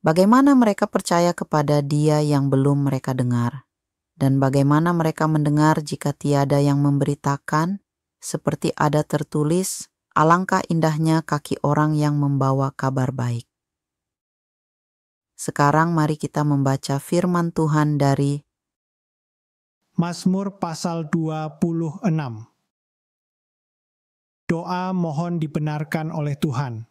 Bagaimana mereka percaya kepada Dia yang belum mereka dengar? Dan bagaimana mereka mendengar jika tiada yang memberitakan? Seperti ada tertulis, alangkah indahnya kaki orang yang membawa kabar baik. Sekarang mari kita membaca firman Tuhan dari Mazmur pasal 26. Doa mohon dibenarkan oleh Tuhan.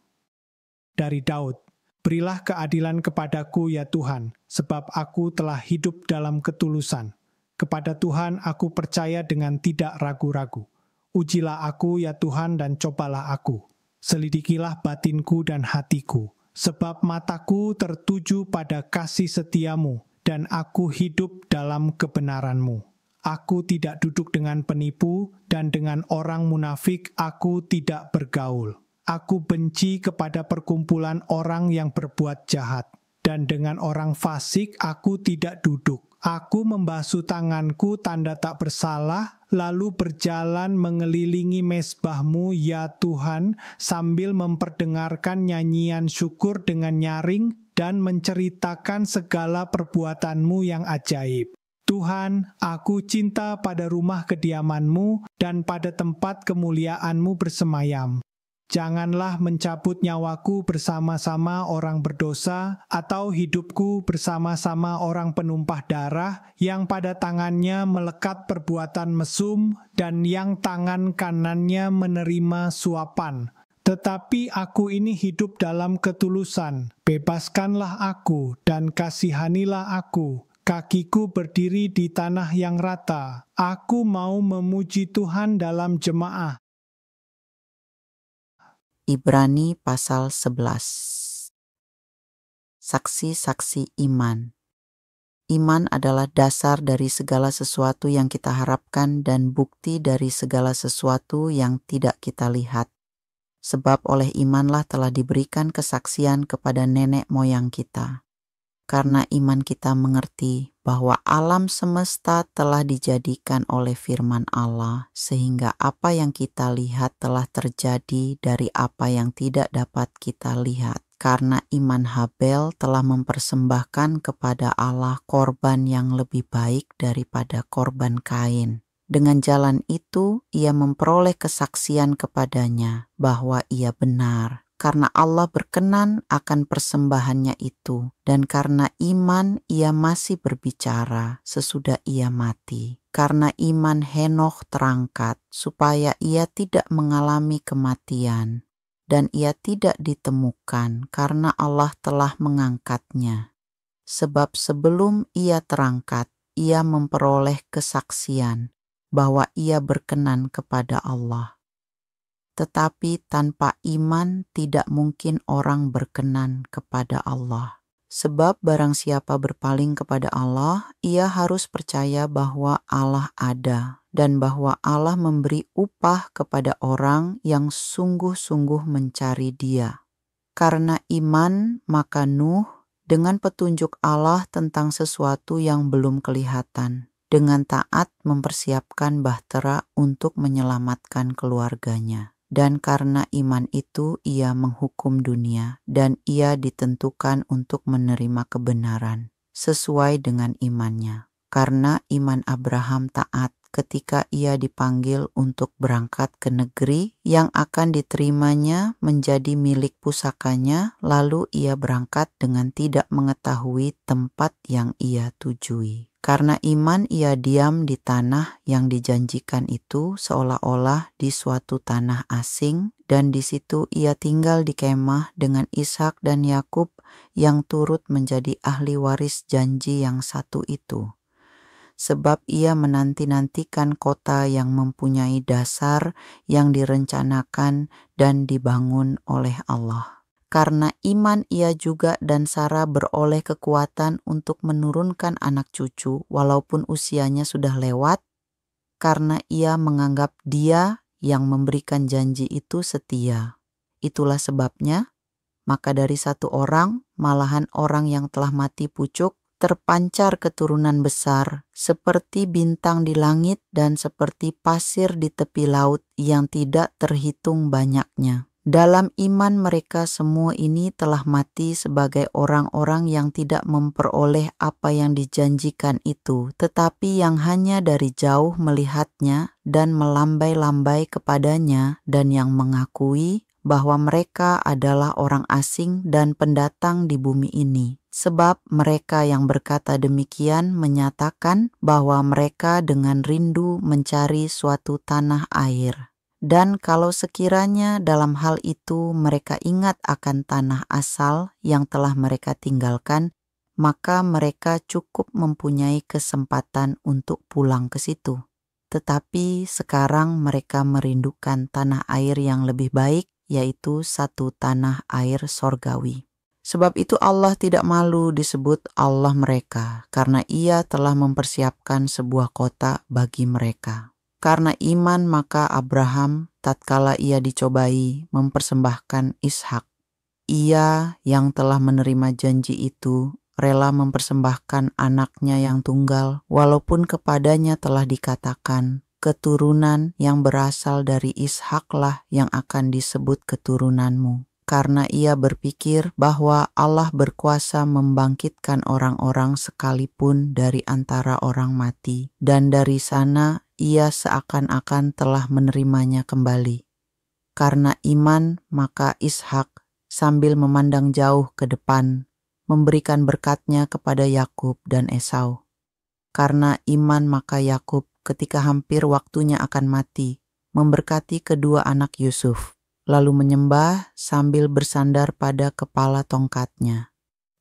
Dari Daud, berilah keadilan kepadaku ya Tuhan, sebab aku telah hidup dalam ketulusan. Kepada Tuhan aku percaya dengan tidak ragu-ragu. Ujilah aku ya Tuhan dan cobalah aku. Selidikilah batinku dan hatiku, sebab mataku tertuju pada kasih setiamu, dan aku hidup dalam kebenaranmu. Aku tidak duduk dengan penipu, dan dengan orang munafik aku tidak bergaul. Aku benci kepada perkumpulan orang yang berbuat jahat, dan dengan orang fasik aku tidak duduk. Aku membasuh tanganku tanda tak bersalah, lalu berjalan mengelilingi mezbahmu ya Tuhan, sambil memperdengarkan nyanyian syukur dengan nyaring dan menceritakan segala perbuatanmu yang ajaib. Tuhan, aku cinta pada rumah kediaman-Mu dan pada tempat kemuliaan-Mu bersemayam. Janganlah mencabut nyawaku bersama-sama orang berdosa, atau hidupku bersama-sama orang penumpah darah, yang pada tangannya melekat perbuatan mesum, dan yang tangan kanannya menerima suapan. Tetapi aku ini hidup dalam ketulusan. Bebaskanlah aku, dan kasihanilah aku. Kakiku berdiri di tanah yang rata. Aku mau memuji Tuhan dalam jemaah. Ibrani pasal 11. Saksi-saksi iman. Iman adalah dasar dari segala sesuatu yang kita harapkan dan bukti dari segala sesuatu yang tidak kita lihat. Sebab oleh imanlah telah diberikan kesaksian kepada nenek moyang kita. Karena iman kita mengerti bahwa alam semesta telah dijadikan oleh firman Allah, sehingga apa yang kita lihat telah terjadi dari apa yang tidak dapat kita lihat. Karena iman Habel telah mempersembahkan kepada Allah korban yang lebih baik daripada korban Kain. Dengan jalan itu, ia memperoleh kesaksian kepadanya bahwa ia benar. Karena Allah berkenan akan persembahannya itu, dan karena iman ia masih berbicara sesudah ia mati. Karena iman Henokh terangkat, supaya ia tidak mengalami kematian, dan ia tidak ditemukan karena Allah telah mengangkatnya. Sebab sebelum ia terangkat, ia memperoleh kesaksian bahwa ia berkenan kepada Allah. Tetapi tanpa iman tidak mungkin orang berkenan kepada Allah. Sebab barang siapa berpaling kepada Allah, ia harus percaya bahwa Allah ada dan bahwa Allah memberi upah kepada orang yang sungguh-sungguh mencari Dia. Karena iman, maka Nuh dengan petunjuk Allah tentang sesuatu yang belum kelihatan, dengan taat mempersiapkan bahtera untuk menyelamatkan keluarganya. Dan karena iman itu ia menghukum dunia, dan ia ditentukan untuk menerima kebenaran sesuai dengan imannya. Karena iman Abraham taat ketika ia dipanggil untuk berangkat ke negeri yang akan diterimanya menjadi milik pusakanya, lalu ia berangkat dengan tidak mengetahui tempat yang ia tujui. Karena iman ia diam di tanah yang dijanjikan itu seolah-olah di suatu tanah asing, dan di situ ia tinggal di kemah dengan Ishak dan Yakub yang turut menjadi ahli waris janji yang satu itu. Sebab ia menanti-nantikan kota yang mempunyai dasar yang direncanakan dan dibangun oleh Allah. Karena iman ia juga dan Sarah beroleh kekuatan untuk menurunkan anak cucu walaupun usianya sudah lewat, karena ia menganggap Dia yang memberikan janji itu setia. Itulah sebabnya, maka dari satu orang, malahan orang yang telah mati pucuk, terpancar keturunan besar, seperti bintang di langit dan seperti pasir di tepi laut yang tidak terhitung banyaknya. Dalam iman mereka semua ini telah mati sebagai orang-orang yang tidak memperoleh apa yang dijanjikan itu, tetapi yang hanya dari jauh melihatnya dan melambai-lambai kepadanya, dan yang mengakui bahwa mereka adalah orang asing dan pendatang di bumi ini. Sebab mereka yang berkata demikian menyatakan bahwa mereka dengan rindu mencari suatu tanah air. Dan kalau sekiranya dalam hal itu mereka ingat akan tanah asal yang telah mereka tinggalkan, maka mereka cukup mempunyai kesempatan untuk pulang ke situ. Tetapi sekarang mereka merindukan tanah air yang lebih baik, yaitu satu tanah air sorgawi. Sebab itu Allah tidak malu disebut Allah mereka, karena Ia telah mempersiapkan sebuah kota bagi mereka. Karena iman maka Abraham tatkala ia dicobai mempersembahkan Ishak. Ia yang telah menerima janji itu rela mempersembahkan anaknya yang tunggal, walaupun kepadanya telah dikatakan, keturunan yang berasal dari Ishaklah yang akan disebut keturunanmu. Karena ia berpikir bahwa Allah berkuasa membangkitkan orang-orang sekalipun dari antara orang mati, dan dari sana ia seakan-akan telah menerimanya kembali. Karena iman, maka Ishak sambil memandang jauh ke depan, memberikan berkatnya kepada Yakub dan Esau. Karena iman, maka Yakub ketika hampir waktunya akan mati, memberkati kedua anak Yusuf, lalu menyembah sambil bersandar pada kepala tongkatnya.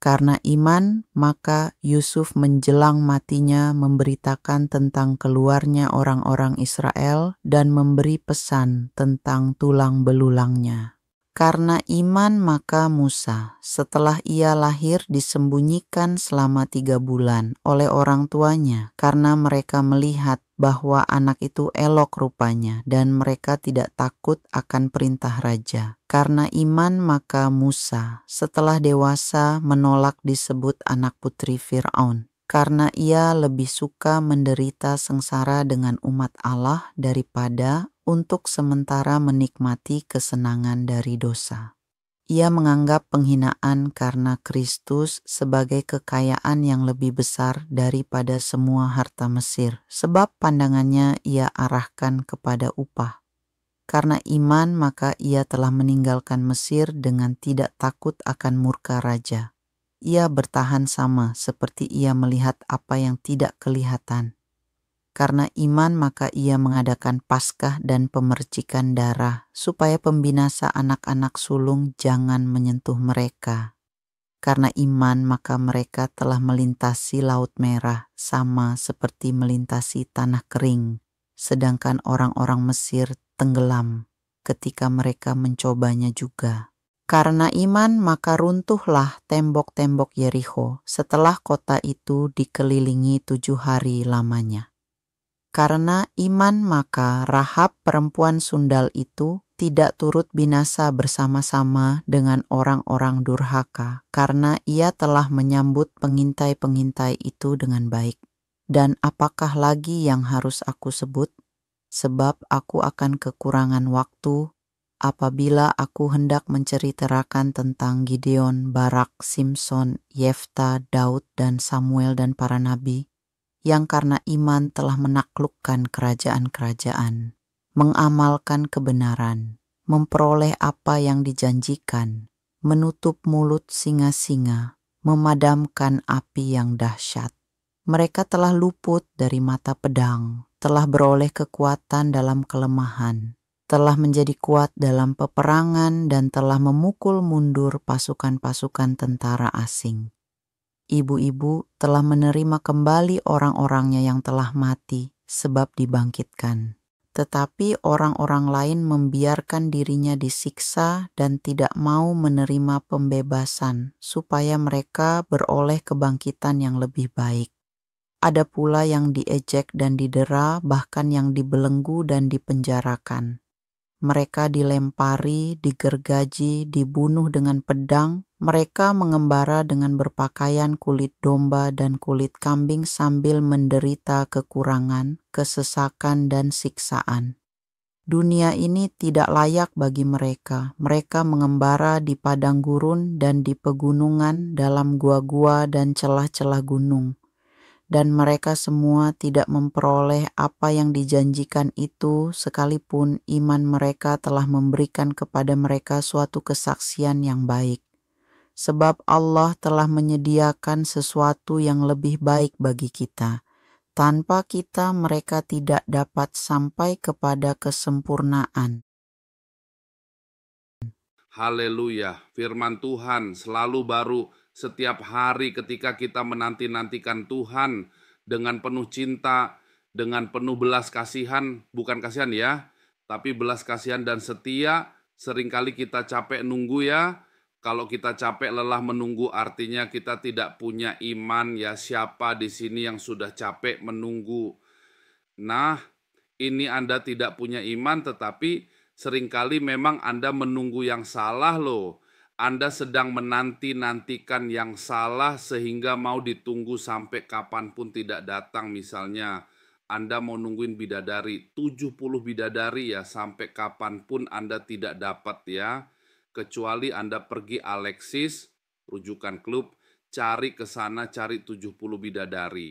Karena iman, maka Yusuf menjelang matinya memberitakan tentang keluarnya orang-orang Israel dan memberi pesan tentang tulang belulangnya. Karena iman, maka Musa, setelah ia lahir disembunyikan selama 3 bulan oleh orang tuanya, karena mereka melihat bahwa anak itu elok rupanya dan mereka tidak takut akan perintah raja. Karena iman, maka Musa, setelah dewasa menolak disebut anak putri Fir'aun, karena ia lebih suka menderita sengsara dengan umat Allah daripada untuk sementara menikmati kesenangan dari dosa. Ia menganggap penghinaan karena Kristus sebagai kekayaan yang lebih besar daripada semua harta Mesir, sebab pandangannya ia arahkan kepada upah. Karena iman, maka ia telah meninggalkan Mesir dengan tidak takut akan murka raja. Ia bertahan sama seperti ia melihat apa yang tidak kelihatan. Karena iman, maka ia mengadakan Paskah dan pemercikan darah, supaya pembinasa anak-anak sulung jangan menyentuh mereka. Karena iman, maka mereka telah melintasi Laut Merah, sama seperti melintasi tanah kering, sedangkan orang-orang Mesir tenggelam ketika mereka mencobanya juga. Karena iman, maka runtuhlah tembok-tembok Yerikho setelah kota itu dikelilingi 7 hari lamanya. Karena iman, maka Rahab perempuan sundal itu tidak turut binasa bersama-sama dengan orang-orang durhaka, karena ia telah menyambut pengintai-pengintai itu dengan baik. Dan apakah lagi yang harus aku sebut? Sebab aku akan kekurangan waktu apabila aku hendak menceritakan tentang Gideon, Barak, Simson, Yefta, Daud, dan Samuel dan para nabi, yang karena iman telah menaklukkan kerajaan-kerajaan, mengamalkan kebenaran, memperoleh apa yang dijanjikan, menutup mulut singa-singa, memadamkan api yang dahsyat. Mereka telah luput dari mata pedang, telah beroleh kekuatan dalam kelemahan, telah menjadi kuat dalam peperangan, dan telah memukul mundur pasukan-pasukan tentara asing. Ibu-ibu telah menerima kembali orang-orangnya yang telah mati sebab dibangkitkan. Tetapi orang-orang lain membiarkan dirinya disiksa dan tidak mau menerima pembebasan supaya mereka beroleh kebangkitan yang lebih baik. Ada pula yang diejek dan didera, bahkan yang dibelenggu dan dipenjarakan. Mereka dilempari, digergaji, dibunuh dengan pedang. Mereka mengembara dengan berpakaian kulit domba dan kulit kambing sambil menderita kekurangan, kesesakan, dan siksaan. Dunia ini tidak layak bagi mereka. Mereka mengembara di padang gurun dan di pegunungan, dalam gua-gua dan celah-celah gunung. Dan mereka semua tidak memperoleh apa yang dijanjikan itu, sekalipun iman mereka telah memberikan kepada mereka suatu kesaksian yang baik. Sebab Allah telah menyediakan sesuatu yang lebih baik bagi kita. Tanpa kita, mereka tidak dapat sampai kepada kesempurnaan. Haleluya, firman Tuhan selalu baru setiap hari ketika kita menanti-nantikan Tuhan dengan penuh cinta, dengan penuh belas kasihan, bukan kasihan ya, tapi belas kasihan dan setia. Seringkali kita capek nunggu ya. Kalau kita capek lelah menunggu artinya kita tidak punya iman ya. Siapa di sini yang sudah capek menunggu? Nah, ini Anda tidak punya iman tetapi seringkali memang Anda menunggu yang salah loh. Anda sedang menanti-nantikan yang salah sehingga mau ditunggu sampai kapanpun tidak datang. Misalnya Anda mau nungguin bidadari, 70 bidadari ya, sampai kapanpun Anda tidak dapat ya. Kecuali Anda pergi Alexis, rujukan klub, cari ke sana, cari 70 bidadari.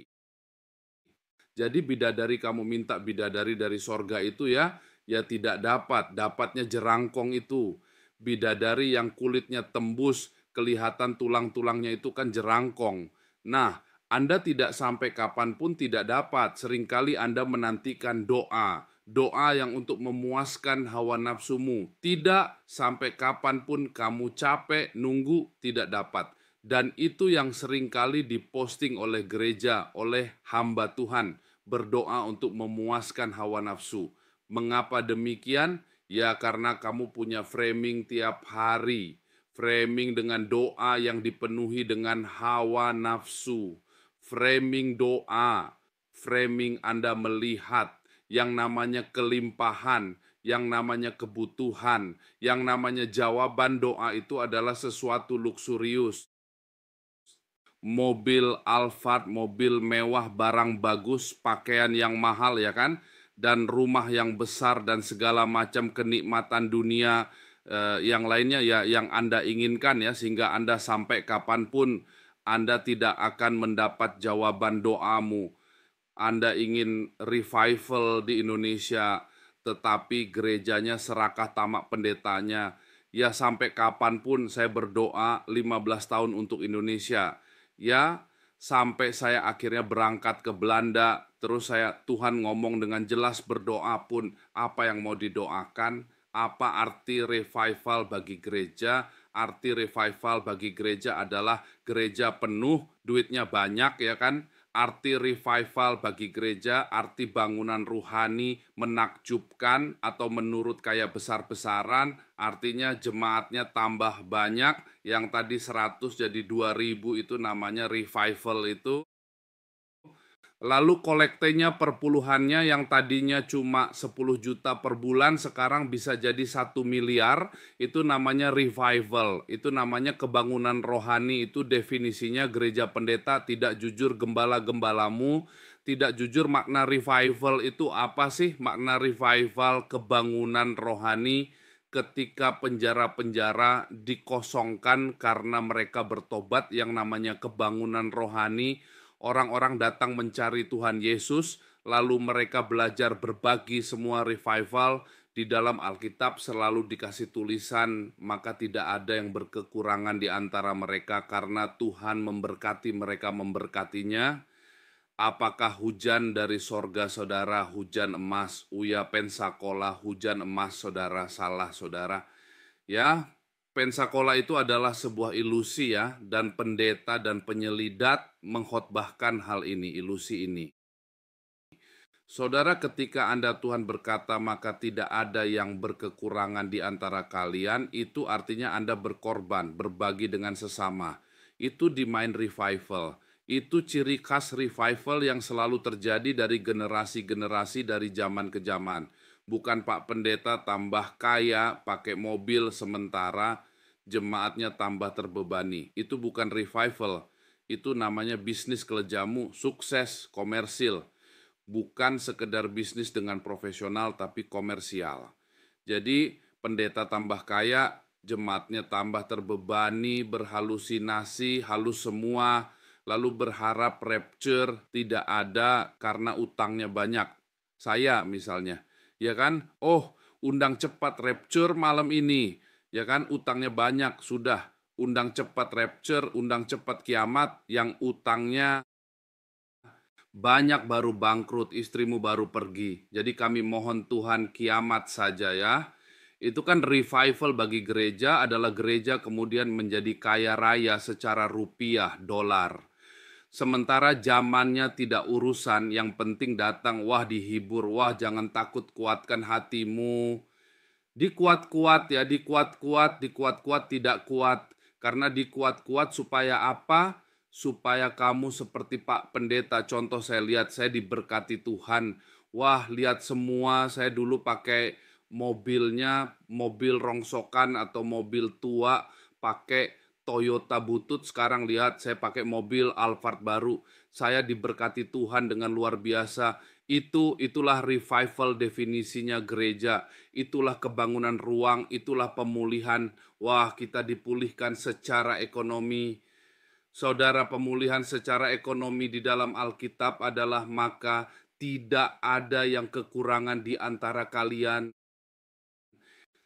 Jadi bidadari kamu minta bidadari dari sorga itu ya tidak dapat, dapatnya jerangkong itu. Bidadari yang kulitnya tembus, kelihatan tulang-tulangnya itu kan jerangkong. Nah, Anda tidak sampai kapanpun tidak dapat, seringkali Anda menantikan doa. Doa yang untuk memuaskan hawa nafsumu. Tidak sampai kapanpun kamu capek, nunggu, tidak dapat. Dan itu yang seringkali diposting oleh gereja, oleh hamba Tuhan, berdoa untuk memuaskan hawa nafsu. Mengapa demikian? Ya karena kamu punya framing tiap hari. Framing dengan doa yang dipenuhi dengan hawa nafsu. Framing doa, framing Anda melihat yang namanya kelimpahan, yang namanya kebutuhan, yang namanya jawaban doa itu adalah sesuatu luksurius. Mobil Alphard, mobil mewah, barang bagus, pakaian yang mahal ya kan, dan rumah yang besar dan segala macam kenikmatan dunia yang lainnya ya yang Anda inginkan ya, sehingga Anda sampai kapanpun Anda tidak akan mendapat jawaban doamu. Anda ingin revival di Indonesia, tetapi gerejanya serakah tamak pendetanya. Ya sampai kapanpun saya berdoa 15 tahun untuk Indonesia. Ya sampai saya akhirnya berangkat ke Belanda, terus Tuhan ngomong dengan jelas berdoa pun apa yang mau didoakan, apa arti revival bagi gereja. Arti revival bagi gereja adalah gereja penuh, duitnya banyak ya kan. Arti revival bagi gereja, arti bangunan ruhani menakjubkan atau menurut kayak besar-besaran, artinya jemaatnya tambah banyak, yang tadi 100 jadi 2000 itu namanya revival itu. Lalu kolektenya perpuluhannya yang tadinya cuma 10 juta per bulan sekarang bisa jadi 1 miliar, itu namanya revival, itu namanya kebangunan rohani. Itu definisinya gereja pendeta tidak jujur gembala-gembalamu, tidak jujur. Makna revival itu apa sih? Makna revival kebangunan rohani ketika penjara-penjara dikosongkan karena mereka bertobat, yang namanya kebangunan rohani. Orang-orang datang mencari Tuhan Yesus, lalu mereka belajar berbagi semua revival. Di dalam Alkitab selalu dikasih tulisan, maka tidak ada yang berkekurangan di antara mereka karena Tuhan memberkati mereka memberkatinya. Apakah hujan dari sorga saudara, hujan emas, uya pensakola, hujan emas saudara, salah saudara. Ya, Pensacola itu adalah sebuah ilusi ya, dan pendeta dan penyelidat mengkhotbahkan hal ini, ilusi ini. Saudara, ketika Anda Tuhan berkata maka tidak ada yang berkekurangan di antara kalian, itu artinya Anda berkorban, berbagi dengan sesama. Itu di Mind Revival. Itu ciri khas revival yang selalu terjadi dari generasi-generasi, dari zaman ke zaman. Bukan Pak Pendeta tambah kaya, pakai mobil sementara jemaatnya tambah terbebani. Itu bukan revival. Itu namanya bisnis kelejamu, sukses, komersil. bukan sekedar bisnis dengan profesional tapi komersial. Jadi pendeta tambah kaya, jemaatnya tambah terbebani, berhalusinasi, halus semua, lalu berharap rapture tidak ada karena utangnya banyak. Saya misalnya, ya kan? Oh, undang cepat rapture malam ini, ya kan? Utangnya banyak, sudah. Undang cepat rapture, undang cepat kiamat, yang utangnya banyak baru bangkrut, istrimu baru pergi. Jadi kami mohon Tuhan kiamat saja ya. Itu kan revival bagi gereja adalah gereja kemudian menjadi kaya raya secara rupiah, dolar. Sementara zamannya tidak urusan, yang penting datang, wah dihibur, wah jangan takut, kuatkan hatimu. Dikuat-kuat ya, dikuat-kuat, tidak kuat. Karena dikuat-kuat supaya apa? Supaya kamu seperti Pak Pendeta. Contoh saya lihat, saya diberkati Tuhan. Wah, lihat semua, saya dulu pakai mobilnya, mobil rongsokan atau mobil tua, pakai Toyota butut. Sekarang lihat, saya pakai mobil Alphard baru. Saya diberkati Tuhan dengan luar biasa. Itulah revival definisinya gereja. Itulah kebangunan ruang, itulah pemulihan. Wah, kita dipulihkan secara ekonomi. Saudara, pemulihan secara ekonomi di dalam Alkitab adalah maka tidak ada yang kekurangan di antara kalian.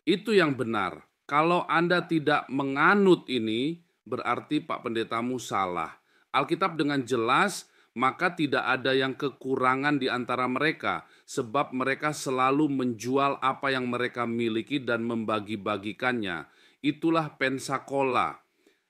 Itu yang benar. Kalau Anda tidak menganut ini, berarti Pak Pendetamu salah. Alkitab dengan jelas, maka tidak ada yang kekurangan di antara mereka, sebab mereka selalu menjual apa yang mereka miliki dan membagi-bagikannya. Itulah Pensacola.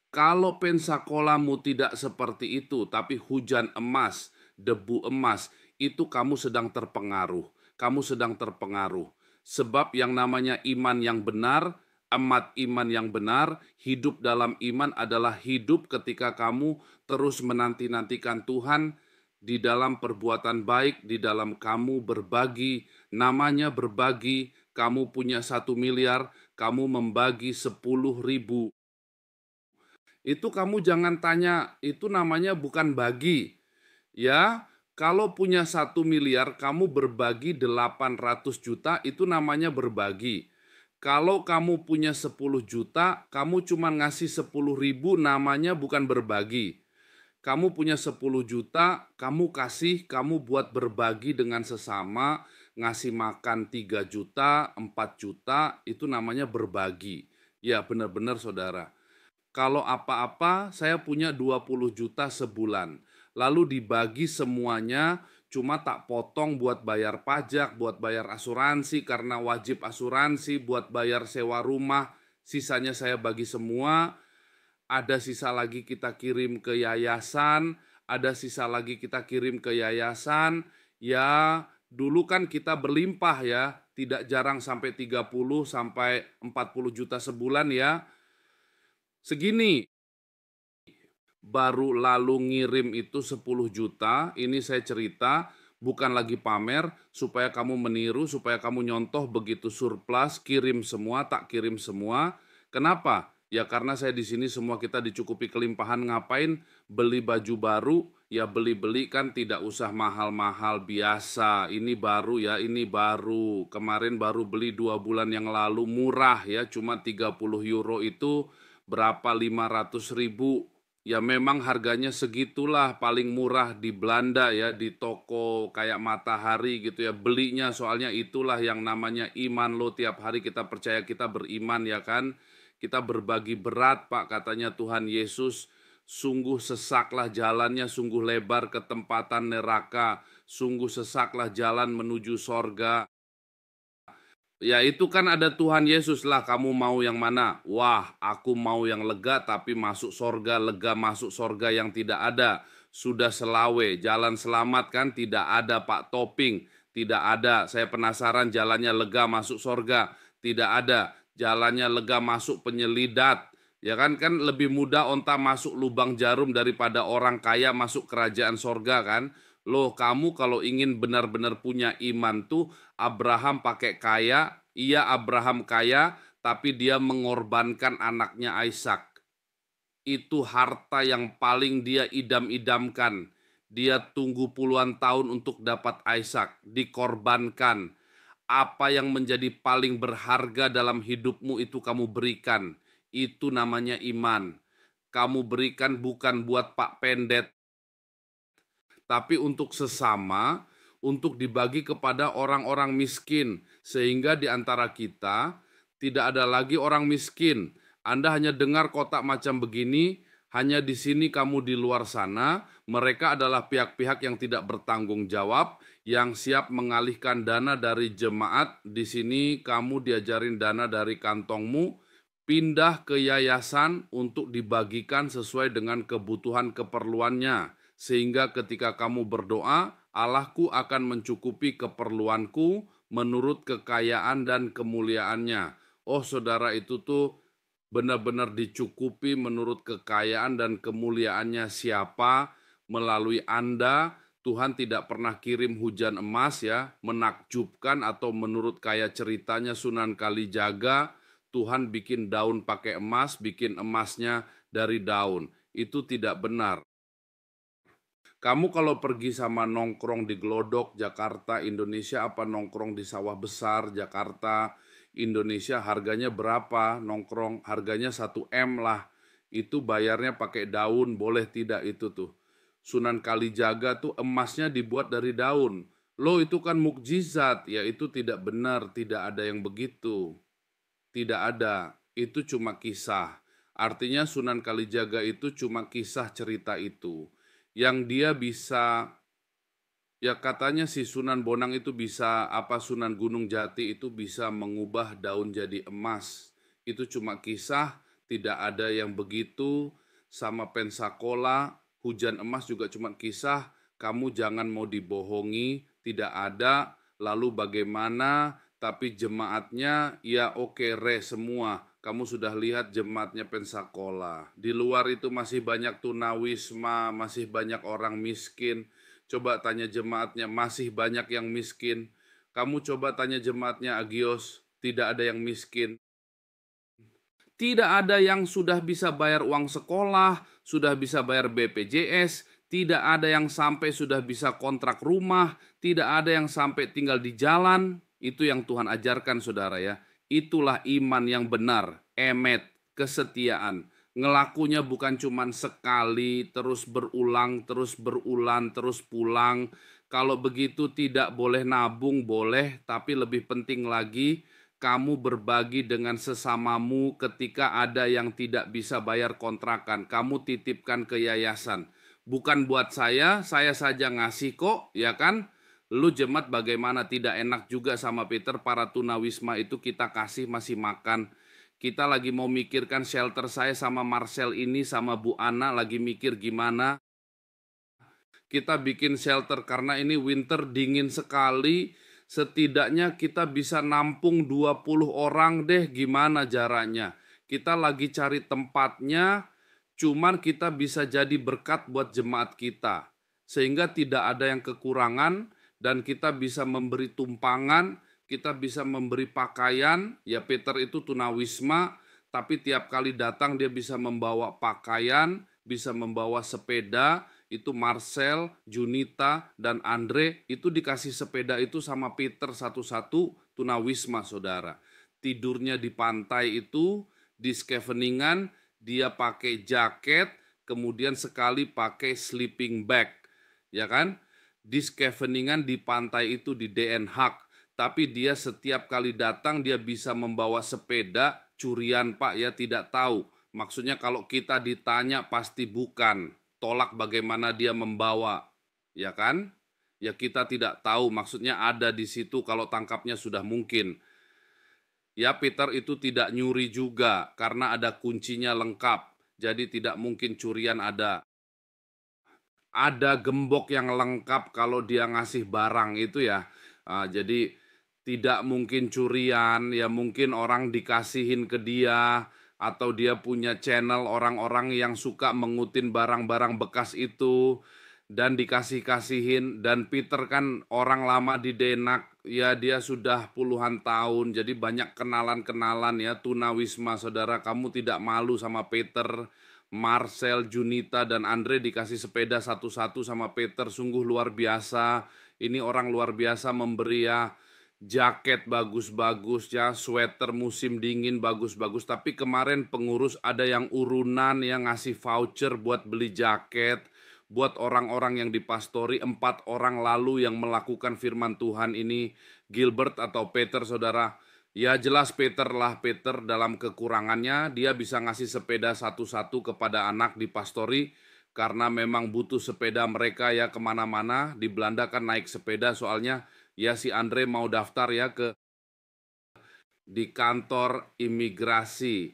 Kalau Pensacolamu tidak seperti itu, tapi hujan emas, debu emas, itu kamu sedang terpengaruh. Kamu sedang terpengaruh. Sebab yang namanya iman yang benar, amat iman yang benar, hidup dalam iman adalah hidup ketika kamu terus menanti-nantikan Tuhan di dalam perbuatan baik, di dalam kamu berbagi, namanya berbagi. Kamu punya 1 miliar, kamu membagi 10.000. Itu kamu jangan tanya, itu namanya bukan bagi. Ya, kalau punya 1 miliar, kamu berbagi 800 juta, itu namanya berbagi. Kalau kamu punya 10 juta, kamu cuma ngasih 10.000, namanya bukan berbagi. Kamu punya 10 juta, kamu kasih, kamu buat berbagi dengan sesama, ngasih makan 3 juta, 4 juta, itu namanya berbagi. Ya, benar-benar saudara. Kalau apa-apa saya punya 20 juta sebulan. Lalu dibagi semuanya, cuma tak potong buat bayar pajak, buat bayar asuransi karena wajib asuransi, buat bayar sewa rumah, sisanya saya bagi semua. Ada sisa lagi kita kirim ke yayasan, ada sisa lagi kita kirim ke yayasan. Ya, dulu kan kita berlimpah ya, tidak jarang sampai 30 sampai 40 juta sebulan ya. Segini, baru lalu ngirim itu 10 juta, ini saya cerita, bukan lagi pamer, supaya kamu meniru, supaya kamu nyontoh begitu surplus, kirim semua, tak kirim semua. Kenapa? Ya karena saya di sini semua kita dicukupi kelimpahan, ngapain? Beli baju baru, ya beli-beli kan tidak usah mahal-mahal, biasa. Ini baru ya, ini baru. Kemarin baru beli 2 bulan yang lalu, murah ya, cuma 30 euro itu berapa, 500.000. Ya memang harganya segitulah, paling murah di Belanda ya, di toko kayak Matahari gitu ya, belinya. Soalnya itulah yang namanya iman lo, tiap hari kita percaya, kita beriman ya kan. Kita berbagi berat Pak, katanya Tuhan Yesus. Sungguh sesaklah jalannya, sungguh lebar ketempatan neraka, sungguh sesaklah jalan menuju sorga. Ya itu kan ada Tuhan Yesus lah, kamu mau yang mana? Wah, aku mau yang lega tapi masuk sorga, lega masuk sorga yang tidak ada. Sudah selawe, jalan selamat kan tidak ada Pak Toping, tidak ada. Saya penasaran jalannya lega masuk sorga, tidak ada. Jalannya lega masuk penyelidat. Ya kan lebih mudah onta masuk lubang jarum daripada orang kaya masuk kerajaan sorga kan. Loh kamu kalau ingin benar-benar punya iman tuh, Abraham pakai kaya, iya Abraham kaya, tapi dia mengorbankan anaknya Ishak. Itu harta yang paling dia idam-idamkan. Dia tunggu puluhan tahun untuk dapat Ishak, dikorbankan. Apa yang menjadi paling berharga dalam hidupmu itu kamu berikan. Itu namanya iman. Kamu berikan bukan buat Pak Pendet, tapi untuk sesama, untuk dibagi kepada orang-orang miskin, sehingga di antara kita tidak ada lagi orang miskin. Anda hanya dengar kotak macam begini, hanya di sini kamu di luar sana, mereka adalah pihak-pihak yang tidak bertanggung jawab, yang siap mengalihkan dana dari jemaat. Di sini kamu diajarin dana dari kantongmu, pindah ke yayasan untuk dibagikan sesuai dengan kebutuhan keperluannya. Sehingga ketika kamu berdoa, Allahku akan mencukupi keperluanku menurut kekayaan dan kemuliaannya. Oh saudara, itu tuh benar-benar dicukupi menurut kekayaan dan kemuliaannya siapa? Melalui Anda. Tuhan tidak pernah kirim hujan emas ya, menakjubkan, atau menurut kayak ceritanya Sunan Kalijaga, Tuhan bikin daun pakai emas, bikin emasnya dari daun. Itu tidak benar. Kamu kalau pergi sama nongkrong di Glodok, Jakarta, Indonesia, apa nongkrong di Sawah Besar, Jakarta, Indonesia, harganya berapa nongkrong? Harganya 1 M lah. Itu bayarnya pakai daun, boleh tidak itu tuh. Sunan Kalijaga tuh emasnya dibuat dari daun. Loh itu kan mukjizat, ya itu tidak benar, tidak ada yang begitu. Tidak ada, itu cuma kisah. Artinya Sunan Kalijaga itu cuma kisah cerita itu. Yang dia bisa, ya katanya si Sunan Bonang itu bisa, apa Sunan Gunung Jati itu bisa mengubah daun jadi emas. Itu cuma kisah, tidak ada yang begitu. Sama Pensacola, hujan emas juga cuma kisah. Kamu jangan mau dibohongi, tidak ada. Lalu bagaimana? Tapi jemaatnya ya oke semua. Kamu sudah lihat jemaatnya Pensacola. Di luar itu masih banyak tunawisma, masih banyak orang miskin. Coba tanya jemaatnya, masih banyak yang miskin. Kamu coba tanya jemaatnya Agios, tidak ada yang miskin. Tidak ada yang sudah bisa bayar uang sekolah, sudah bisa bayar BPJS, tidak ada yang sampai sudah bisa kontrak rumah, tidak ada yang sampai tinggal di jalan. Itu yang Tuhan ajarkan saudara ya. Itulah iman yang benar, emet, kesetiaan. Ngelakunya bukan cuma sekali, terus berulang, terus berulang, terus pulang. Kalau begitu tidak boleh nabung, boleh, tapi lebih penting lagi, kamu berbagi dengan sesamamu ketika ada yang tidak bisa bayar kontrakan. Kamu titipkan ke yayasan. Bukan buat saya saja ngasih kok, ya kan? Lu jemaat bagaimana, tidak enak juga sama Peter, para tunawisma itu kita kasih masih makan. Kita lagi mau mikirkan shelter saya sama Marcel ini, sama Bu Ana lagi mikir gimana. Kita bikin shelter karena ini winter dingin sekali. Setidaknya kita bisa nampung 20 orang deh, gimana jaraknya. Kita lagi cari tempatnya, cuman kita bisa jadi berkat buat jemaat kita. Sehingga tidak ada yang kekurangan, dan kita bisa memberi tumpangan, kita bisa memberi pakaian. Ya Peter itu tunawisma, tapi tiap kali datang dia bisa membawa pakaian, bisa membawa sepeda. Itu Marcel, Junita, dan Andre itu dikasih sepeda itu sama Peter satu-satu, tunawisma saudara. Tidurnya di pantai itu, di Scheveningen, dia pakai jaket, kemudian sekali pakai sleeping bag, ya kan? Di Scheveningen, di pantai itu, di Den Haag. Tapi dia setiap kali datang dia bisa membawa sepeda, curian Pak ya, tidak tahu. Maksudnya kalau kita ditanya pasti bukan. Tolak bagaimana dia membawa, ya kan? Ya kita tidak tahu, maksudnya ada di situ kalau tangkapnya sudah mungkin. Ya Peter itu tidak nyuri juga karena ada kuncinya lengkap. Jadi tidak mungkin curian ada. Ada gembok yang lengkap kalau dia ngasih barang itu ya. Jadi tidak mungkin curian, ya mungkin orang dikasihin ke dia, atau dia punya channel orang-orang yang suka mengutin barang-barang bekas itu. dan dikasih-kasihin. Dan Peter kan orang lama di Denak, ya dia sudah puluhan tahun, jadi banyak kenalan-kenalan ya. Tunawisma, saudara, kamu tidak malu sama Peter, Marcel, Junita, dan Andre dikasih sepeda satu-satu sama Peter, sungguh luar biasa. Ini orang luar biasa memberi ya, jaket bagus-bagus ya, sweater musim dingin bagus-bagus. Tapi kemarin pengurus ada yang urunan yang ngasih voucher buat beli jaket buat orang-orang yang dipastori. 4 orang lalu yang melakukan firman Tuhan ini, Gilbert atau Peter, saudara. Ya jelas Peter lah, Peter dalam kekurangannya dia bisa ngasih sepeda satu-satu kepada anak dipastori, karena memang butuh sepeda mereka ya kemana-mana. Di Belanda kan naik sepeda, soalnya ya si Andre mau daftar ya di kantor imigrasi.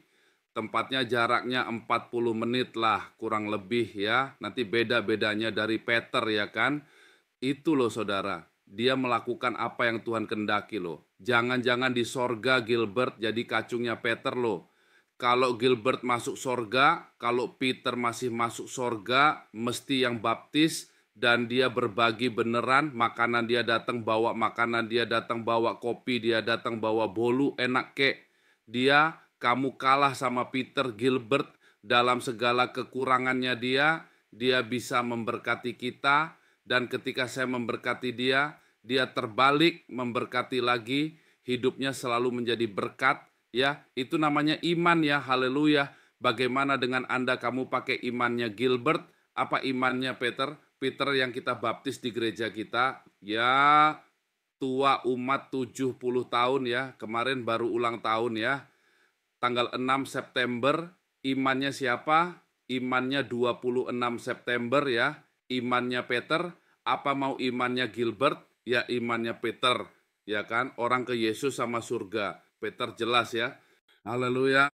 Tempatnya jaraknya 40 menit lah kurang lebih ya. Nanti beda-bedanya dari Peter ya kan. Itu loh saudara, dia melakukan apa yang Tuhan kendaki loh. Jangan-jangan di sorga Gilbert jadi kacungnya Peter loh. Kalau Gilbert masuk sorga, kalau Peter masih masuk sorga, mesti yang baptis dan dia berbagi beneran. Makanan dia datang bawa makanan, dia datang bawa kopi, dia datang bawa bolu, enak kek. Kamu kalah sama Peter. Gilbert dalam segala kekurangannya dia bisa memberkati kita. Dan ketika saya memberkati dia terbalik memberkati lagi, hidupnya selalu menjadi berkat, ya. Itu namanya iman ya, haleluya. Bagaimana dengan Anda, kamu pakai imannya Gilbert, apa imannya Peter? Peter yang kita baptis di gereja kita, ya tua umat 70 tahun ya, kemarin baru ulang tahun ya. Tanggal 6 September, imannya siapa? Imannya 26 September ya. Imannya Peter. Apa mau imannya Gilbert? Ya imannya Peter, ya kan? Orang ke Yesus sama surga. Peter jelas ya. Haleluya.